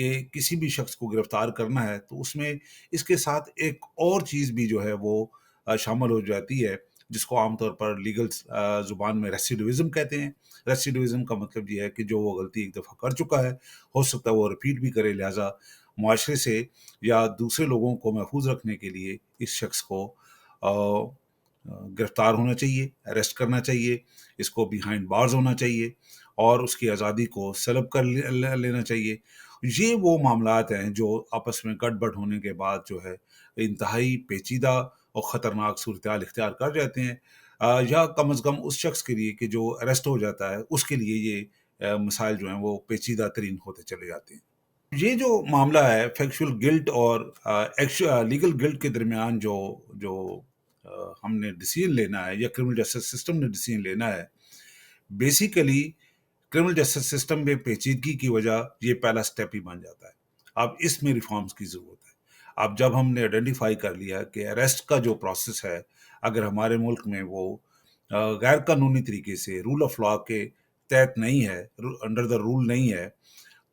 کہ کسی بھی شخص کو گرفتار کرنا ہے تو اس میں اس کے ساتھ ایک اور چیز بھی جو ہے وہ شامل ہو جاتی ہے، جس کو عام طور پر لیگل زبان میں ریسیڈوزم کہتے ہیں۔ ریسیڈوزم کا مطلب یہ ہے کہ جو وہ غلطی ایک دفعہ کر چکا ہے، ہو سکتا ہے وہ رپیٹ بھی کرے، لہٰذا معاشرے سے یا دوسرے لوگوں کو محفوظ رکھنے کے لیے اس شخص کو گرفتار ہونا چاہیے، اریسٹ کرنا چاہیے، اس کو بیہائنڈ بارز ہونا چاہیے اور اس کی آزادی کو سلب کر لینا چاہیے۔ یہ وہ معاملات ہیں جو آپس میں گڑ بڑ ہونے کے بعد جو ہے انتہائی پیچیدہ اور خطرناک صورتحال اختیار کر جاتے ہیں، یا کم از کم اس شخص کے لیے کہ جو اریسٹ ہو جاتا ہے اس کے لیے یہ مسائل جو ہیں وہ پیچیدہ ترین ہوتے چلے جاتے ہیں۔ یہ جو معاملہ ہے فیکچول گلٹ اور لیگل گلٹ کے درمیان جو جو ہم نے ڈیسیژن لینا ہے یا کرمنل جسٹس سسٹم نے ڈیسیژن لینا ہے، بیسیکلی کرمنل جسٹس سسٹم میں پیچیدگی کی وجہ یہ پہلا سٹیپ ہی بن جاتا ہے۔ اب اس میں ریفارمز کی ضرورت ہے۔ اب جب ہم نے آئیڈینٹیفائی کر لیا کہ اریسٹ کا جو پروسیس ہے اگر ہمارے ملک میں وہ غیر قانونی طریقے سے رول آف لا کے تحت نہیں ہے، انڈر دا رول نہیں ہے،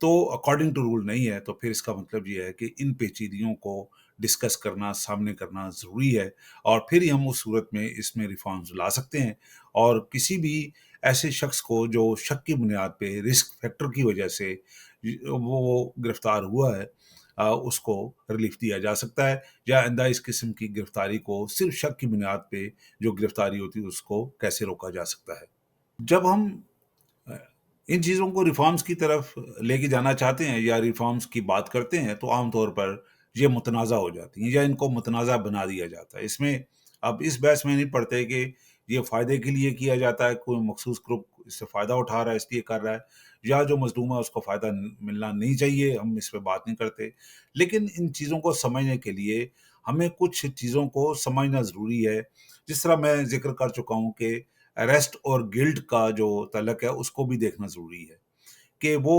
تو اکارڈنگ ٹو رول نہیں ہے، تو پھر اس کا مطلب یہ ہے کہ ان پیچیدگیوں کو ڈسکس کرنا، سامنے کرنا ضروری ہے، اور پھر ہی ہم اس صورت میں اس میں ریفارمز لا سکتے ہیں اور کسی بھی ایسے شخص کو جو شک کی بنیاد پہ رسک فیکٹر کی وجہ سے وہ گرفتار ہوا ہے، اس کو ریلیف دیا جا سکتا ہے، یا آئندہ اس قسم کی گرفتاری کو صرف شک کی بنیاد پہ جو گرفتاری ہوتی ہے اس کو کیسے روکا جا سکتا ہے۔ جب ہم ان چیزوں کو ریفارمز کی طرف لے کے جانا چاہتے ہیں یا ریفارمز کی بات کرتے ہیں تو عام طور پر یہ متنازع ہو جاتی ہیں یا ان کو متنازع بنا دیا جاتا ہے۔ اس میں اب اس بحث میں نہیں پڑتے کہ یہ فائدے کے لیے کیا جاتا ہے، کوئی مخصوص گروپ اس سے فائدہ اٹھا رہا ہے اس لیے کر رہا ہے، یا جو مظلوم ہے اس کو فائدہ ملنا نہیں چاہیے، ہم اس پہ بات نہیں کرتے۔ لیکن ان چیزوں کو سمجھنے کے لیے ہمیں کچھ چیزوں کو سمجھنا ضروری ہے، جس طرح میں ذکر کر چکا ہوں کہ اریسٹ اور گلٹ کا جو تعلق ہے اس کو بھی دیکھنا ضروری ہے کہ وہ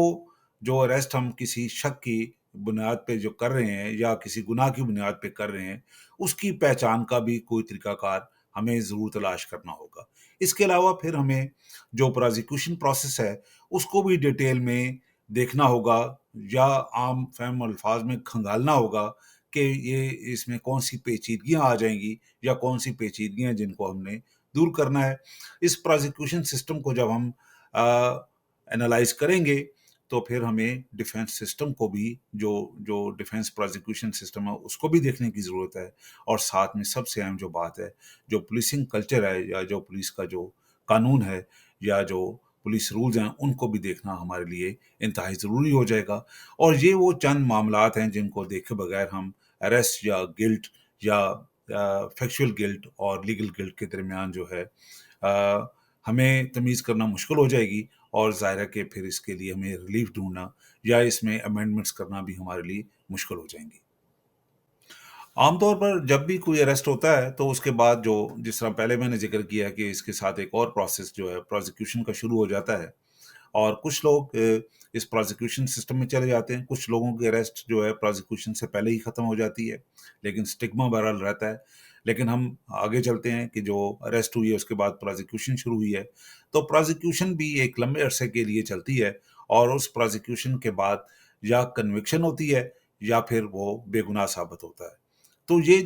جو اریسٹ ہم کسی شک کی بنیاد پہ جو کر رہے ہیں یا کسی گناہ کی بنیاد پہ کر رہے ہیں، اس کی پہچان کا بھی کوئی طریقہ کار ہمیں ضرور تلاش کرنا ہوگا۔ اس کے علاوہ پھر ہمیں جو پروزیکیوشن پروسیس ہے اس کو بھی ڈیٹیل میں دیکھنا ہوگا یا عام فہم الفاظ میں کھنگالنا ہوگا کہ یہ اس میں کون سی پیچیدگیاں آ جائیں گی یا کون سی پیچیدگیاں جن کو ہم نے دور کرنا ہے۔ اس پروزیکیوشن سسٹم کو جب ہم انالائز کریں گے تو پھر ہمیں ڈیفینس سسٹم کو بھی جو ڈیفینس پروزیکیوشن سسٹم ہے اس کو بھی دیکھنے کی ضرورت ہے، اور ساتھ میں سب سے اہم جو بات ہے جو پولیسنگ کلچر ہے یا جو پولیس کا جو قانون ہے یا جو پولیس رولز ہیں ان کو بھی دیکھنا ہمارے لیے انتہائی ضروری ہو جائے گا۔ اور یہ وہ چند معاملات ہیں جن کو دیکھے بغیر ہم اریسٹ یا گلٹ یا فیکچول گلٹ اور لیگل گلٹ کے درمیان جو ہے ہمیں تمیز کرنا مشکل ہو جائے گی، اور ظاہر ہے کہ پھر اس کے لیے ہمیں ریلیف ڈھونڈنا یا اس میں امینڈمنٹس کرنا بھی ہمارے لیے مشکل ہو جائیں گی۔ عام طور پر جب بھی کوئی اریسٹ ہوتا ہے تو اس کے بعد جو جس طرح پہلے میں نے ذکر کیا کہ اس کے ساتھ ایک اور پروسیس جو ہے پروزیکیوشن کا شروع ہو جاتا ہے، اور کچھ لوگ اس پروزیکیوشن سسٹم میں چلے جاتے ہیں، کچھ لوگوں کی اریسٹ جو ہے پروزیکیوشن سے پہلے ہی ختم ہو جاتی ہے، لیکن سٹگما بہرحال رہتا ہے۔ لیکن ہم آگے چلتے ہیں کہ جو اریسٹ ہوئی ہے اس کے بعد پروزیکیوشن شروع ہوئی ہے، تو پروزیکیوشن بھی ایک لمبے عرصے کے لیے چلتی ہے، اور اس پروزیکیوشن کے بعد یا کنوکشن ہوتی ہے یا پھر وہ بے گناہ ثابت ہوتا ہے۔ تو یہ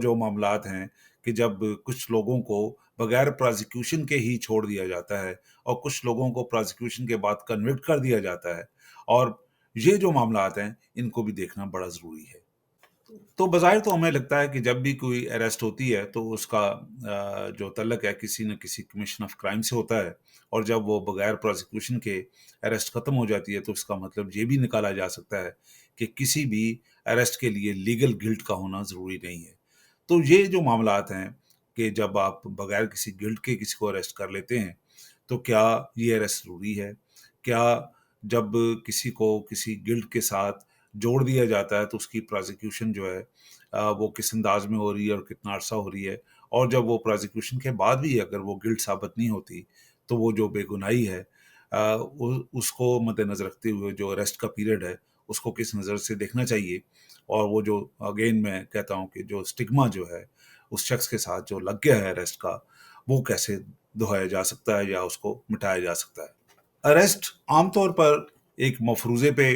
جو معاملات ہیں کہ جب کچھ لوگوں کو بغیر پروزیکیوشن کے ہی چھوڑ دیا جاتا ہے اور کچھ لوگوں کو پروزیکیوشن کے بعد کنوکٹ کر دیا جاتا ہے، اور یہ جو معاملات ہیں ان کو بھی دیکھنا بڑا ضروری ہے۔ تو بظاہر تو ہمیں لگتا ہے کہ جب بھی کوئی اریسٹ ہوتی ہے تو اس کا جو تعلق ہے کسی نہ کسی کمیشن آف کرائم سے ہوتا ہے، اور جب وہ بغیر پروزیکیوشن کے اریسٹ ختم ہو جاتی ہے تو اس کا مطلب یہ بھی نکالا جا سکتا ہے کہ کسی بھی اریسٹ کے لیے لیگل گلٹ کا ہونا ضروری نہیں ہے۔ تو یہ جو معاملات ہیں کہ جب آپ بغیر کسی گلٹ کے کسی کو اریسٹ کر لیتے ہیں تو کیا یہ اریسٹ ضروری ہے؟ کیا جب کسی کو کسی گلٹ کے ساتھ جوڑ دیا جاتا ہے تو اس کی پروزیکیوشن جو ہے وہ کس انداز میں ہو رہی ہے اور کتنا عرصہ ہو رہی ہے، اور جب وہ پروزیکیوشن کے بعد بھی اگر وہ گلٹ ثابت نہیں ہوتی تو وہ جو بے گناہی ہے اس کو مد نظر رکھتے ہوئے جو اریسٹ کا پیریڈ ہے اس کو کس نظر سے دیکھنا چاہیے، اور وہ جو اگین میں کہتا ہوں کہ جو سٹگما جو ہے اس شخص کے ساتھ جو لگ گیا ہے اریسٹ کا، وہ کیسے دہایا جا سکتا ہے یا اس کو مٹایا جا سکتا ہے۔ اریسٹ عام طور پر ایک مفروضے پہ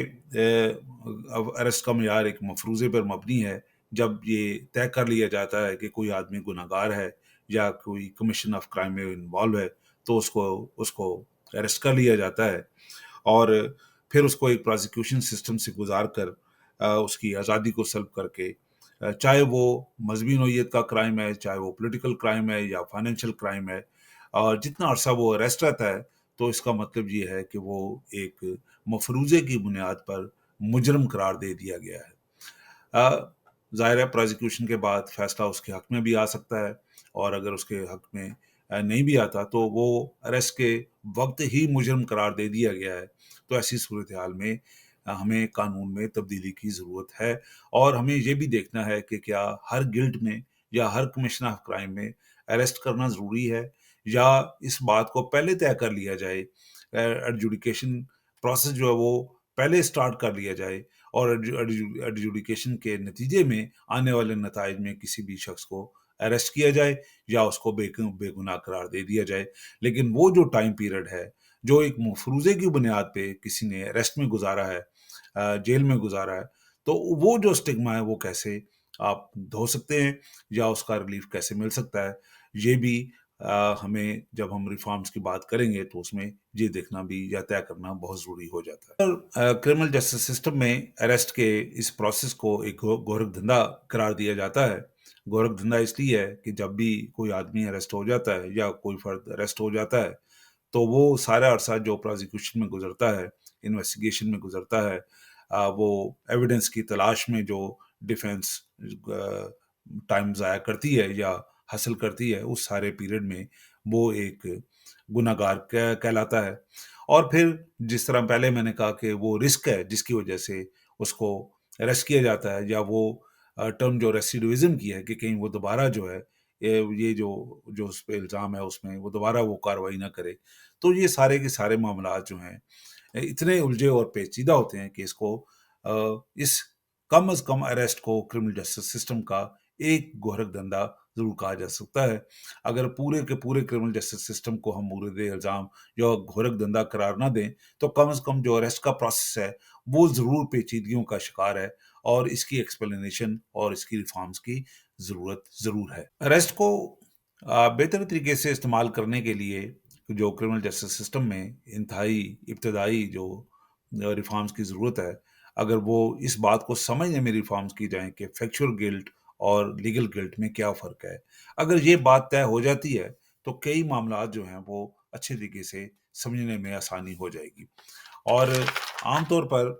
اریسٹ کا معیار ایک مفروضے پر مبنی ہے. جب یہ طے کر لیا جاتا ہے کہ کوئی آدمی گناہ گار ہے یا کوئی کمیشن آف کرائم میں انوالو ہے تو اس کو اریسٹ کر لیا جاتا ہے، اور پھر اس کو ایک پروسیکیوشن سسٹم سے گزار کر اس کی آزادی کو سلب کر کے، چاہے وہ مذہبی نوعیت کا کرائم ہے، چاہے وہ پولیٹیکل کرائم ہے یا فائنینشیل کرائم ہے، اور جتنا عرصہ وہ اریسٹ رہتا ہے تو اس کا مطلب یہ ہے کہ وہ ایک مفروضے کی بنیاد پر مجرم قرار دے دیا گیا ہے. آ، ظاہر ہے پروزیکیوشن کے بعد فیصلہ اس کے حق میں بھی آ سکتا ہے، اور اگر اس کے حق میں نہیں بھی آتا تو وہ اریسٹ کے وقت ہی مجرم قرار دے دیا گیا ہے. تو ایسی صورتحال میں ہمیں قانون میں تبدیلی کی ضرورت ہے، اور ہمیں یہ بھی دیکھنا ہے کہ کیا ہر گلٹ میں یا ہر کمیشن آف کرائم میں اریسٹ کرنا ضروری ہے، یا اس بات کو پہلے طے کر لیا جائے، ایڈجوڈیکیشن پروسیس جو ہے وہ پہلے سٹارٹ کر لیا جائے، اور ایڈجوڈیکیشن کے نتیجے میں آنے والے نتائج میں کسی بھی شخص کو اریسٹ کیا جائے یا اس کو بے گناہ قرار دے دیا جائے. لیکن وہ جو ٹائم پیریڈ ہے جو ایک مفروضے کی بنیاد پہ کسی نے اریسٹ میں گزارا ہے، جیل میں گزارا ہے، تو وہ جو سٹگما ہے وہ کیسے آپ دھو سکتے ہیں، یا اس کا ریلیف کیسے مل سکتا ہے، یہ بھی ہمیں جب ہم ریفارمز کی بات کریں گے تو اس میں یہ دیکھنا بھی یا طے کرنا بہت ضروری ہو جاتا ہے. کرمنل جسٹس سسٹم میں اریسٹ کے اس پروسیس کو ایک گورکھ دھندا قرار دیا جاتا ہے. گورکھ دھندا اس لیے ہے کہ جب بھی کوئی آدمی اریسٹ ہو جاتا ہے یا کوئی فرد اریسٹ ہو جاتا ہے تو وہ سارا عرصہ جو پروزیکیوشن میں گزرتا ہے، انویسٹیگیشن میں گزرتا ہے، وہ ایویڈنس کی تلاش میں جو ڈیفینس ٹائم ضائع کرتی ہے یا حاصل کرتی ہے، اس سارے پیریڈ میں وہ ایک گناہ گار کہلاتا ہے. اور پھر جس طرح پہلے میں نے کہا کہ وہ رسک ہے جس کی وجہ سے اس کو اریسٹ کیا جاتا ہے، یا وہ ٹرم جو ریسیڈویزم کی ہے کہ کہیں وہ دوبارہ جو ہے یہ جو اس پہ الزام ہے اس میں وہ دوبارہ وہ کارروائی نہ کرے. تو یہ سارے کے سارے معاملات جو ہیں اتنے الجھے اور پیچیدہ ہوتے ہیں کہ اس کو اس کم از کم اریسٹ کو کرمنل جسٹس سسٹم کا ایک گورکھ دھندا ضرور کہا جا سکتا ہے. اگر پورے کے پورے کرمنل جسٹس سسٹم کو ہم مورد الزام یا گورکھ دھندا قرار نہ دیں تو کم از کم جو اریسٹ کا پروسیس ہے وہ ضرور پیچیدگیوں کا شکار ہے، اور اس کی ایکسپلینیشن اور اس کی ریفارمز کی ضرورت ضرور ہے. اریسٹ کو بہتر طریقے سے استعمال کرنے کے لیے جو کرمنل جسٹس سسٹم میں انتہائی ابتدائی جو ریفارمز کی ضرورت ہے، اگر وہ اس بات کو سمجھنے میں ریفارمز کی جائیں کہ فیکچول گلٹ اور لیگل گلٹ میں کیا فرق ہے، اگر یہ بات طے ہو جاتی ہے تو کئی معاملات جو ہیں وہ اچھے طریقے سے سمجھنے میں آسانی ہو جائے گی. اور عام طور پر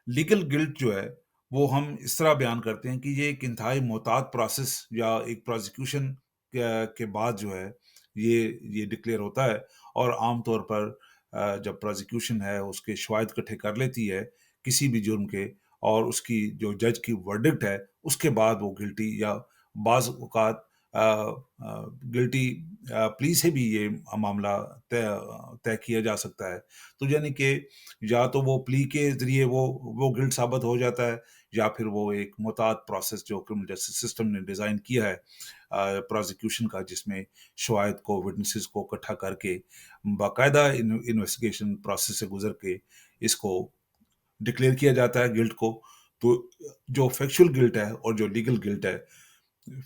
لیگل گلٹ جو ہے وہ ہم اس طرح بیان کرتے ہیں کہ یہ ایک انتہائی محتاط پروسیس یا ایک پروزیکیوشن کے بعد جو ہے یہ ڈکلیئر ہوتا ہے، اور عام طور پر جب پروزیکیوشن ہے اس کے شواہد اکٹھے کر لیتی ہے کسی بھی جرم کے، اور اس کی جو جج کی ورڈکٹ ہے اس کے بعد وہ گلٹی، یا بعض اوقات گلٹی پلی سے بھی یہ معاملہ طے کیا جا سکتا ہے. تو یعنی کہ یا تو وہ پلی کے ذریعے وہ گلٹ ثابت ہو جاتا ہے، یا پھر وہ ایک محتاط پروسیس جو کرمنل جسٹس سسٹم نے ڈیزائن کیا ہے پروزیکیوشن کا، جس میں شواہد کو وٹنسز کو اکٹھا کر کے باقاعدہ انویسٹیگیشن پروسیس سے گزر کے اس کو ڈکلیئر کیا جاتا ہے گلٹ کو. تو جو فیکچول گلٹ ہے اور جو لیگل گلٹ ہے،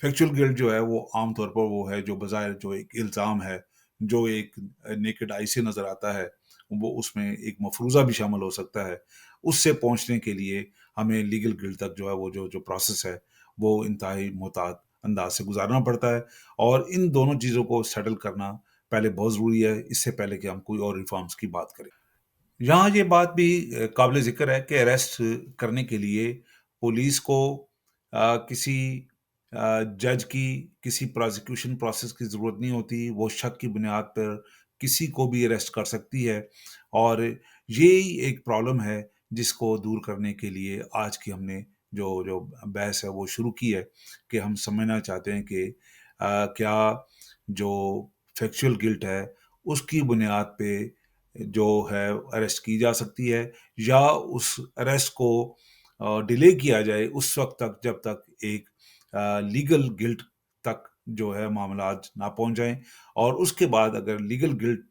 فیکچول گلٹ جو ہے وہ عام طور پر وہ ہے جو بظاہر جو ایک الزام ہے جو ایک نیکڈ آئی سے نظر آتا ہے، وہ اس میں ایک مفروضہ بھی شامل ہو سکتا ہے. اس سے پہنچنے کے لیے ہمیں لیگل گلٹ تک جو ہے وہ جو پروسیس ہے وہ انتہائی محتاط انداز سے گزارنا پڑتا ہے، اور ان دونوں چیزوں کو سیٹل کرنا پہلے بہت ضروری ہے اس سے پہلے کہ ہم کوئی اور ریفارمز کی بات کریں. یہاں یہ بات بھی قابل ذکر ہے کہ اریسٹ کرنے کے لیے پولیس کو کسی جج کی کسی پروزیکیوشن پروسیس کی ضرورت نہیں ہوتی. وہ شک کی بنیاد پر کسی کو بھی اریسٹ کر سکتی ہے، اور یہی ایک پرابلم ہے جس کو دور کرنے کے لیے آج کی ہم نے جو بحث ہے وہ شروع کی ہے، کہ ہم سمجھنا چاہتے ہیں کہ کیا جو فیکچول گلٹ ہے اس کی بنیاد پہ جو ہے اریسٹ کی جا سکتی ہے، یا اس اریسٹ کو ڈیلے کیا جائے اس وقت تک جب تک ایک لیگل گلٹ تک جو ہے معاملات نہ پہنچ جائیں، اور اس کے بعد اگر لیگل گلٹ